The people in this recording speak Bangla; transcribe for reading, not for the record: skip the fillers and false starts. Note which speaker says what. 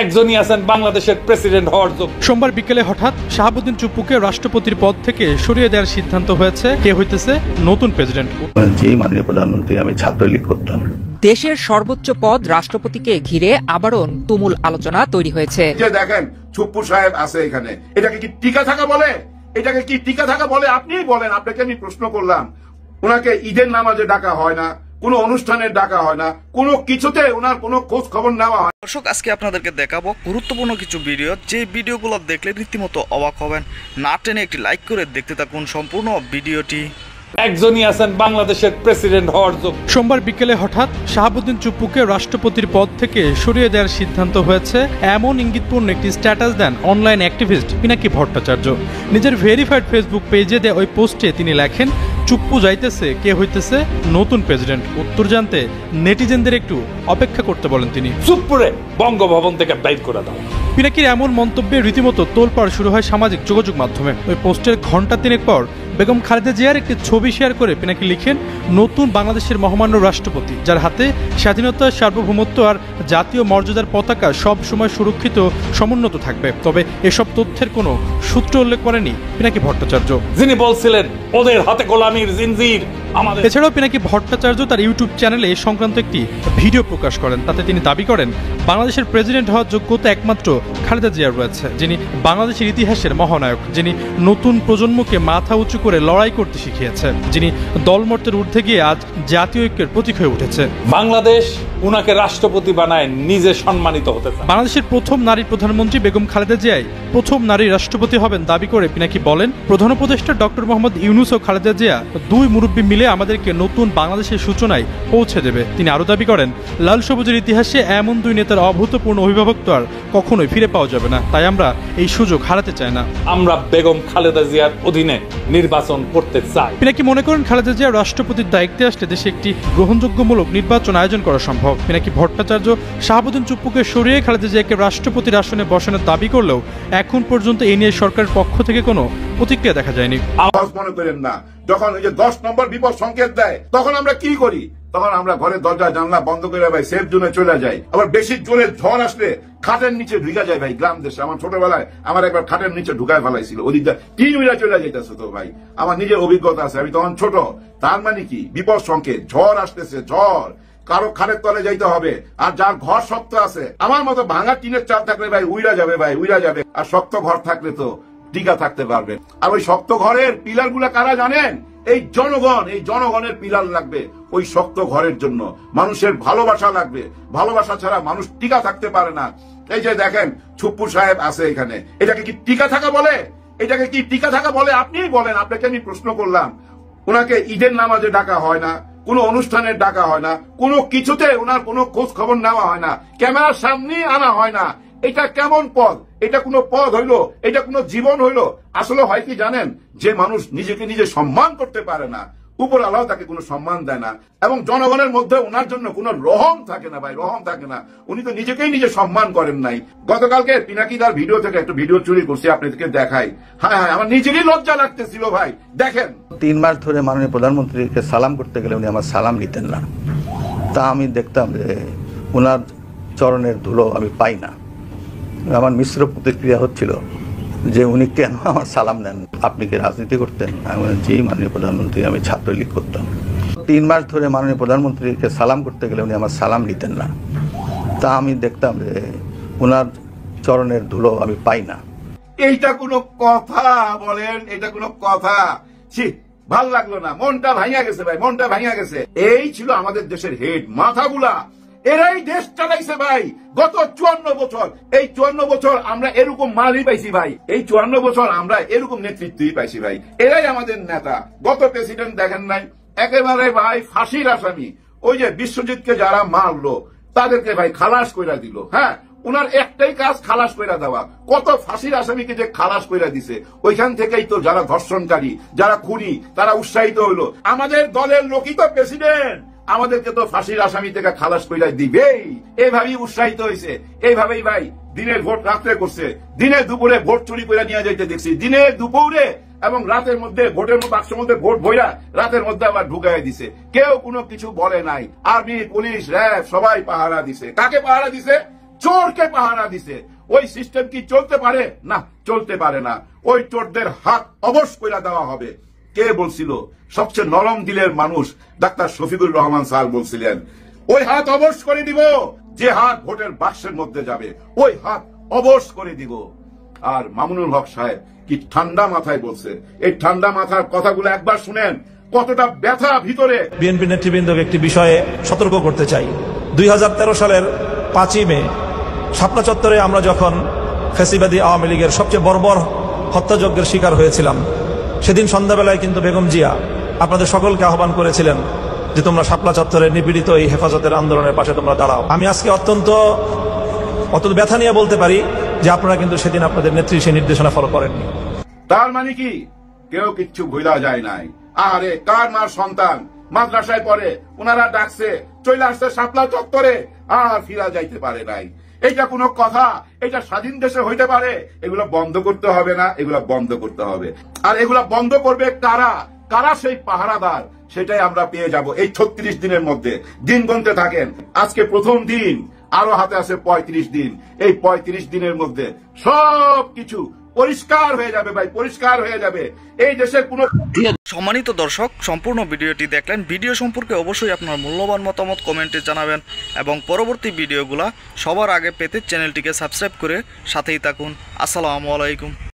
Speaker 1: একজনই আছেন বাংলাদেশের প্রেসিডেন্ট হওয়ার যোগ্য।
Speaker 2: সোমবার বিকেলে হঠাৎ শাহাবুদ্দিন চুপ্পুকে রাষ্ট্রপতির পদ থেকে সরিয়ে দেওয়ার সিদ্ধান্ত হয়েছে। কে হইতেছে নতুন প্রেসিডেন্ট?
Speaker 3: জি মাননীয় প্রধানমন্ত্রী, আমি ছাত্রলীগ করতাম।
Speaker 4: দেশের সর্বোচ্চ পদ রাষ্ট্রপতিকে ঘিরে আবারও তুমুল আলোচনা তৈরি হয়েছে।
Speaker 5: দেখেন চুপ্পু সাহেব আছে এখানে, এটাকে কি টিকা থাকা বলে? এটাকে কি টিকা থাকা বলে? আপনিই বলেন। আপনাকে আমি প্রশ্ন করলাম, ওনাকে ঈদের নামাজে ডাকা হয় না, কোনো অনুষ্ঠানে ডাকা হয় না, কোনো কিছুতে ওনার কোনো খোঁজ খবর নেওয়া হয়।
Speaker 6: দর্শক, আজকে আপনাদেরকে দেখাবো গুরুত্বপূর্ণ কিছু ভিডিও, যে ভিডিওগুলো দেখলে রীতিমতো অবাক হবেন। না টেনে একটি লাইক করে দেখতে থাকুন সম্পূর্ণ ভিডিওটি।
Speaker 1: একজনই আছেন বাংলাদেশের প্রেসিডেন্ট হওয়ার যোগ্য।
Speaker 2: সোমবার বিকেলে হঠাৎ শাহাবুদ্দিন চুপ্পুকে রাষ্ট্রপতির পদ থেকে সরিয়ে দেওয়ার সিদ্ধান্ত হয়েছে, এমন ইঙ্গিতপূর্ণ একটি স্ট্যাটাস দেন অনলাইন অ্যাক্টিভিস্ট পিনাকি ভট্টাচার্য। নিজের ভেরিফাইড ফেসবুক পেজে দেওয়া ওই পোস্টে তিনি লেখেন, চুপ্পু যাইতেছে, কে হইতেছে নতুন প্রেসিডেন্ট। উত্তর জানতে নেটিজেনদের একটু অপেক্ষা করতে বলেন তিনি।
Speaker 1: চুপ্পুরে বঙ্গভবন থেকে বাইর করে দাও।
Speaker 2: পিনাকির এমন মন্তব্যে রীতিমতো তোলপাড় শুরু হয় সামাজিক যোগাযোগ মাধ্যমে। ওই পোস্টের ঘণ্টা তিনেক পর বেগম খালেদা জিয়ার একটি ছবি শেয়ার করে পিনাকি লিখেন, নতুন বাংলাদেশের মহামান্য রাষ্ট্রপতি, যার হাতে স্বাধীনতা, সার্বভৌমত্ব আর জাতীয় মর্যাদার পতাকা সব সময় সুরক্ষিত সমুন্নত থাকবে। তবে এসব তথ্যের কোনো সূত্র উল্লেখ করেনি পিনাকি ভট্টাচার্য,
Speaker 1: যিনি বলছিলেন ওদের হাতে গোলামির জিনজির আমাদের।
Speaker 2: এছাড়াও পিনাকি ভট্টাচার্য তার ইউটিউব চ্যানেলে এ সংক্রান্ত একটি ভিডিও প্রকাশ করেন। তাতে তিনি দাবি করেন, বাংলাদেশের প্রেসিডেন্ট হওয়ার যোগ্যতা একমাত্র খালেদা জিয়ার রয়েছে, যিনি বাংলাদেশের ইতিহাসের মহানায়ক, যিনি নতুন প্রজন্মকে মাথা উঁচু করে লড়াই করতে শিখিয়েছে, যিনি দলমর্তের ঊর্ধ্বে গিয়ে আজ জাতীয় ঐক্যের প্রতীক হয়ে উঠেছে।
Speaker 1: বাংলাদেশ উনাকে রাষ্ট্রপতি বানায় নিজে সম্মানিত হতে চায়।
Speaker 2: বাংলাদেশের প্রথম নারী প্রধানমন্ত্রী বেগম খালেদা জিয়াই প্রথম নারী রাষ্ট্রপতি হবেন দাবি করে পিনাকি বলেন, প্রধান উপদেষ্টা ডক্টর মোহাম্মদ ইউনূস ও খালেদা জিয়া দুই মুরব্বী মিলে আমাদেরকে নতুন বাংলাদেশের সূচনায় পৌঁছে দেবে। তিনি আরো দাবি করেন, লাল সবুজের ইতিহাসে এমন দুই নেতার অভূতপূর্ণ অভিভাবকত্ব আর কখনোই ফিরে পাওয়া যাবে না, তাই আমরা এই সুযোগ হারাতে চাই না।
Speaker 1: আমরা বেগম খালেদা জিয়ার অধীনে নির্বাচন করতে চাই।
Speaker 2: পিনাকি মনে করেন, খালেদা জিয়া রাষ্ট্রপতির দায়িত্বে আসলে দেশে একটি গ্রহণযোগ্যমূলক নির্বাচন আয়োজন করা সম্ভব। পিনাকি ভট্টাচার্য শাহাবুদ্দিন চুপ্পুকে সরিয়ে খালেদা জিয়াকে রাষ্ট্রপতির আসনে বসানোর দাবি করলেও এখন পর্যন্ত এই নিয়ে সরকারের পক্ষ থেকে কোনো প্রতিক্রিয়া দেখা যায়নি।
Speaker 5: মনে করেন না, যখন ওই যে 10 নম্বর বিপদ সংকেত দেয়, তখন আমরা কি করি? তখন আমরা ঘরের দরজা জানলা বন্ধ করে ভাই সেফ জোনে চলে যাই। আবার বেশি জোরে ঝড় আসলে খাটের নিচে ঢুকা যায় ভাই। গ্রাম দেশে আমার ছোটবেলায় আমার একবার খাটের নিচে ঢুকায় ফেলাইছিল, ওদিকটা তিন উইরা চলে যাইতেছে। তো ভাই আমার নিজের অভিজ্ঞতা আছে, আমি তখন ছোট। তার মানে কি, বিপদ সংকেত, ঝড় আসতেছে, ঝড়, কারো খাটের তলে যাইতে হবে। আর যার ঘর শক্ত আছে, আমার মতো ভাঙা টিনের চাল থাকলে ভাই উইরা যাবে, ভাই উইরা যাবে। আর শক্ত ঘর থাকলে তো টিকা থাকতে পারবে। আর ওই শক্ত ঘরের পিলার গুলা কারা জানেন? এই জনগণ। এই জনগণের পিলার লাগবে ওই শক্ত ঘরের জন্য। মানুষের ভালোবাসা লাগবে, ভালোবাসা ছাড়া মানুষ টিকা থাকতে পারে না। এই যে দেখেন চুপ্পু সাহেব আছে এখানে, এটাকে কি টিকা থাকা বলে? এটাকে কি টিকা থাকা বলে? আপনিই বলেন। আপনাকে আমি প্রশ্ন করলাম, ওনাকে ঈদের নামাজে ডাকা হয় না, কোনো অনুষ্ঠানে ডাকা হয় না, কোনো কিছুতে ওনার কোনো খোঁজ খবর নেওয়া হয় না, ক্যামেরার সামনে আনা হয় না। এটা কেমন পদ? এটা কোনো পদ হইলো? এটা কোনো জীবন হইলো? আসলে হয় কি জানেন, যে মানুষ নিজেকে নিজে সম্মান করতে পারে না, উপর আল্লাহ তাকে কোনো সম্মান দেয় না, এবং জনগণের মধ্যে ওনার জন্য কোনো রহম থাকে না ভাই, রহম থাকে না। উনি তো নিজেকেই নিজে সম্মান করেন নাই। গতকালকে পিনাকি তার ভিডিও থেকে একটা ভিডিও চুরি করছি, আপনাদেরকে দেখাই। হ্যাঁ হ্যাঁ, আমার নিজেরই লজ্জা লাগতেছিল ভাই। দেখেন,
Speaker 3: 3 মাস ধরে মাননীয় প্রধানমন্ত্রীকে সালাম করতে গেলে উনি আমার সালাম নিতেন না। তা আমি দেখতাম যে ওনার চরণের ধুলো আমি পাই না। আমার মিশ্র প্রতিক্রিয়া হচ্ছিল যে উনি কেন আমার সালাম নেন, আপনি কি রাজনীতি করতেন? আমি বললাম, জি মাননীয় প্রধানমন্ত্রী, আমি ছাত্রলীগ করতাম। 3 মাস ধরে মাননীয় প্রধানমন্ত্রীকে সালাম করতে গেলে উনি আমার সালাম নিতেন না। তা আমি দেখতাম যে ওনার চরণের ধুলো আমি পাই না।
Speaker 5: এইটা কোনো কথা বলেন? এটা কোনো কথা? ভাল লাগলো না, মনটা ভাঙিয়া গেছে ভাই, মনটা ভাঙিয়া গেছে। এই ছিল আমাদের দেশের হেড মাথাগুলা, এরাই দেশ চালাইছে ভাই গত 54 বছর। এই 54 বছর আমরা এরকম মালই পাইছি ভাই, এই 54 বছর আমরা এরকম নেতৃত্বই পাইছি ভাই। এরাই আমাদের নেতা। গত প্রেসিডেন্ট দেখেন নাই, একেবারে ভাই ফাঁসির আসামি। ওই যে বিশ্বজিৎকে যারা মারলো তাদেরকে ভাই খালাস কইরা দিল। হ্যাঁ, উনার একটাই কাজ খালাস কইরা দেওয়া। কত ফাঁসির আসামিকে যে খালাস কইরা দিছে, ওইখান থেকেই তো যারা ধর্ষণকারী, যারা খুনি, তারা উৎসাহিত হইলো। আমাদের দলের লোকই তো প্রেসিডেন্ট, আমাদেরকে তো ফাঁসির আসামি থেকে খালাস কইরা দিবেই। এইভাবেই উৎসাহিত হয়েছে। এইভাবেই ভাই দিনের ভোট রাত্রে করছে, দিনে দুপুরে ভোট চুরি করে নিয়ে যাইতে দেখছি, দিনে দুপুরে এবং রাতের মধ্যে ভোটের বাক্সের মধ্যে ভোট ভইরা রাতের মধ্যে আবার ঢুকাই দিছে। কেউ কোনো কিছু বলে নাই। আর্মি, পুলিশ, র্যাব সবাই পাহারা দিছে। কাকে পাহারা দিছে? চোরকে পাহারা দিছে। ওই সিস্টেম কি চলতে পারে? না, চলতে পারে না। ওই চোরদের হাত অবশ করে দেওয়া হবে। কে বলছিল? সবচেয়ে নরম দিলের মানুষ ডাক্তার শফিকুর রহমান স্যার বলছিলেন, ওই হাত অবশ করে দিব, যে হাত ভোটের বাক্সের মধ্যে যাবে ওই হাত অবশ করে দিব। আর মামুনুল হক সাহেব কি ঠান্ডা মাথায় বলছে। এই ঠান্ডা মাথার কথাগুলো একবার শুনেন, কতটা ব্যথা ভিতরে।
Speaker 7: বিএনপি নেতৃবৃন্দকে একটি বিষয়ে সতর্ক করতে চাই। 2013 সালের 5ই মে শাপলা চত্বরে আমরা যখন ফ্যাসিবাদী আওয়ামী লীগের সবচেয়ে বর্বর হত্যাযজ্ঞের শিকার হয়েছিলাম, সেদিন সন্ধ্যাবেলায় কিন্তু বেগম জিয়া আপনাদের সকলকে আহ্বান করেছিলেন যে তোমরা শাপলা চত্বরে নিপীড়িত এই হেফাজতের আন্দোলনের পাশে তোমরা দাঁড়াও। আমি আজকে অত্যন্ত ব্যথা নিয়ে বলতে পারি যে আপনারা কিন্তু সেদিন আপনাদের নেত্রী সেই নির্দেশনা ফলো করেননি।
Speaker 5: তার মানে কি কেউ কিচ্ছু ভুলা যায় নাই। আরে কার মার সন্তান মাদ্রাসায় পড়ে, ওনারা ডাকছে চলে আসছে শাপলা চত্বরে, আর ফিরা যাইতে পারে নাই। এটা কোনো কথা? এটা স্বাধীন দেশে হইতে পারে? এগুলো বন্ধ করতে হবে না, এগুলো বন্ধ করতে হবে। আর এগুলা বন্ধ করবে কারা? কারা সেই পাহারাদার? সেটাই আমরা পেয়ে যাব এই 36 দিনের মধ্যে। দিন গুনতে থাকেন, আজকে প্রথম দিন, আরো হাতে আছে 35 দিন। এই 35 দিনের মধ্যে সবকিছু পরিষ্কার হয়ে যাবে ভাই, পরিষ্কার হয়ে যাবে। এই দেশের কোনো
Speaker 6: সম্মানিত দর্শক, সম্পূর্ণ ভিডিওটি দেখলেন। ভিডিও সম্পর্কে অবশ্যই আপনার মূল্যবান মতামত কমেন্টে জানাবেন এবং পরবর্তী ভিডিওগুলো সবার আগে পেতে চ্যানেলটিকে সাবস্ক্রাইব করে সাথেই থাকুন। আসসালামু আলাইকুম।